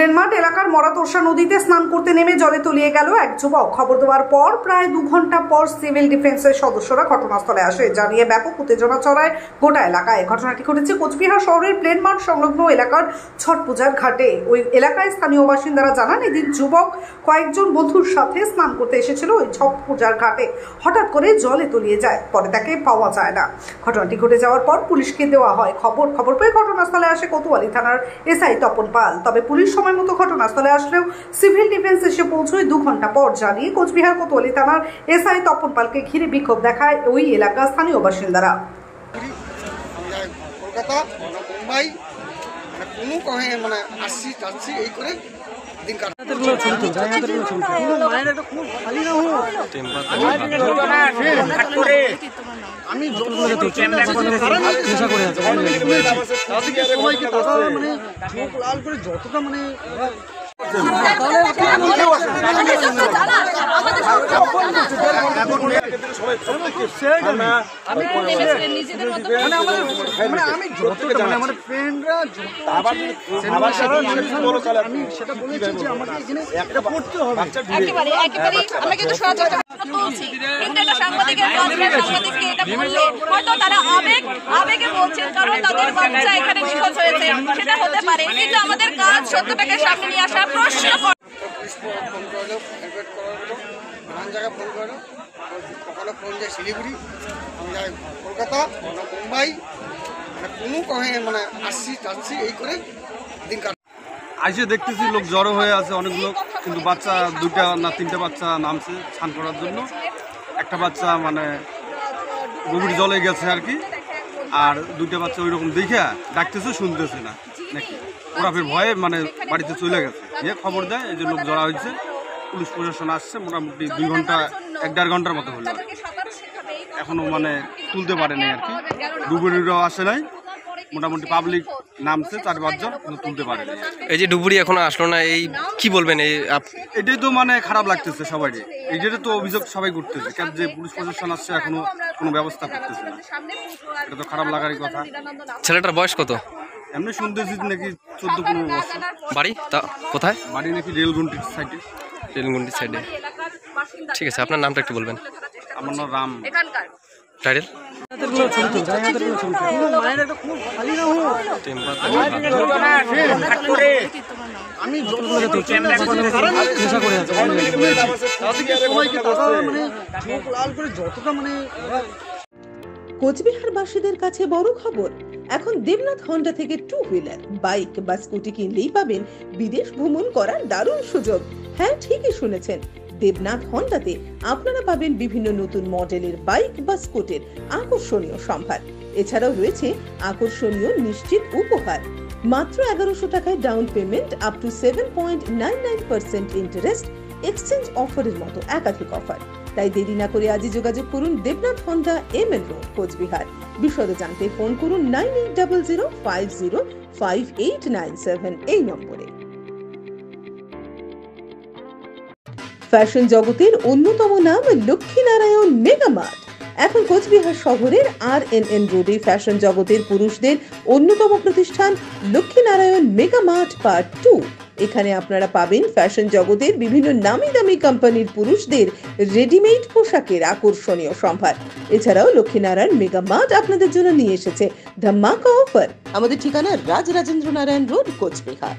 প্লেনমার্ট এলাকার মরাতোরসা নদীতে স্নান করতে নেমে জলে তলিয়ে গেল এক যুবক। খবর দেওয়ার পর প্রায় 2 ঘন্টা পর সিভিল ডিফেন্সের সদস্যরা ঘটনাস্থলে আসে, জানিয়ে ব্যাপক উত্তেজনা ছড়ায় গোটা এলাকায়। ঘটনাটি ঘটেছে কোচবিহার শহরের প্লেনমার্ট সংলগ্ন এলাকার ছট পূজার ঘাটে। ওই এলাকায় স্থানীয় বাসিন্দারা জানান, এদিন যুবক কয়েকজন বন্ধুর সাথে স্নান করতে এসেছিল ওই ছট পূজার ঘাটে। হঠাৎ করে জলে তলিয়ে যায়, পরে তাকে পাওয়া যায় না। ঘটনাটি ঘটে যাওয়ার পর পুলিশকে দেওয়া হয় খবর পেয়ে ঘটনাস্থলে আসে কোতোয়ালি থানার এসআই তপন পাল। তবে পুলিশ সময় মতো ঘটনাস্থলে আসলেও সিভিল ডিফেন্স এসে পৌঁছয় 2 ঘন্টা পর, জানিয়ে কোচবিহার কোতোয়ালি থানার এসআই তপন পালকে ঘিরে বিক্ষোভ দেখায় ওই এলাকার স্থানীয় বাসিন্দারা। কলকাতা মুম্বাই কোনো কহে মানে আসছি যাচ্ছি এই করে দিন কাটে। আমি লাল করে যতটা মানে আমি যতটা আমাদের ফ্রেন্ডরা আমি সেটা বলেছি যে আমাকে এখানে একটা পড়তে হবে। আবেগে বলছেন, কারণ তাদের বাচ্চা এখানে নিখোঁজ হয়েছে, সেটা হতে পারে, কিন্তু আমাদের কাজ সত্যটাকে সামনে নিয়ে আসা। প্রশ্ন ফোন করলো, নানান জায়গায় ফোন করলো, কখনো ফোন যায় শিলিগুড়ি, আমি যাই কলকাতা, মুম্বাই, মানে কোনো কহে মানে আসছি যাচ্ছি এই করে দিন কাটে। আইসে দেখতেছি লোক জড়ো হয়ে আছে অনেকগুলো, কিন্তু বাচ্চা 2টা না 3টে বাচ্চা নামছে স্নান করার জন্য। একটা বাচ্চা মানে গভীর জলে গেছে আর কি, আর 2টে বাচ্চা ওই রকম দেখে ডাকতেছে, শুনতেছে না নাকি, ওরা ফের ভয়ে মানে বাড়িতে চলে গেছে। গিয়ে খবর দেয় এই যে লোক জড়া হয়েছে, পুলিশ প্রশাসন আসছে। মোটামুটি 2 ঘন্টা 1-1.5 ঘন্টার মতো হলো, এখনো মানে তুলতে পারেনি আর কি। ডুবুরিরাও আসে নাই, মোটামুটি পাবলিক নামছে 4-5 জন, কিন্তু তুলতে পারেনি। এই যে ডুবুরি এখনো আসলো না, এই কি বলবেন? এটাই তো মানে খারাপ লাগতেছে সবাই, এইটাতে তো অভিযোগ সবাই করতেছে, কেন যে পুলিশ প্রশাসন আসছে এখনো কোনো ব্যবস্থা করতেছে না, এটা তো খারাপ লাগারই কথা। ছেলেটার বয়স কত? এমনি শুনতেছি নাকি 14-15 বছর। বাড়ি তা কোথায়? বাড়ি নাকি রেলগুন্টির সাইডে। রেলগুন্টির সাইডে। ঠিক আছে, আপনার নামটা একটু বলবেন? আমার নাম রাম। টাইটেল? আমি লাল করে যতটা মানে। কোচবিহারবাসীদের কাছে বড় খবর, এখন দেবনাথ হন্ডা থেকে 2 হুইলার, বাইক বা স্কুটি কিনলেই পাবেন বিদেশ ভ্রমণ করার দারুণ সুযোগ। হ্যাঁ, ঠিকই শুনেছেন, দেবনাথ হন্ডাতে আপনারা পাবেন বিভিন্ন নতুন মডেলের বাইক বা স্কুটির আকর্ষণীয় সম্ভার। এছাড়াও রয়েছে আকর্ষণীয় নিশ্চিত উপহার। মাত্র 1100 টাকায় down payment, up to 7.99% interest, exchange অফারের মতো একাধিক অফার। তাই দেরি না করে আজই যোগাযোগ করুন Debnath Honda, ML road, Coochbehar. বিশদে জানতে ফোন করুন 9800505897 এই নম্বরে। ফ্যাশন জগতের অন্যতম নাম লক্ষ্মীনারায়ণ মেগা মার্ট। এখন কোচবিহার শহরের RNN রোডে ফ্যাশন জগতের পুরুষদের অন্যতম প্রতিষ্ঠান লক্ষ্মীনারায়ণ মেগা মার্ট পার্ট 2। এখানে আপনারা পাবেন ফ্যাশন জগতের বিভিন্ন নামি দামি কোম্পানির পুরুষদের রেডিমেড পোশাকের আকর্ষণীয় সম্ভার। এছাড়াও লক্ষ্মীনারায়ণ মেগা মার্ট আপনাদের জন্য নিয়ে এসেছে ধামাকা অফার। আমাদের ঠিকানা রাজরাজেন্দ্র নারায়ণ রোড, কোচবিহার।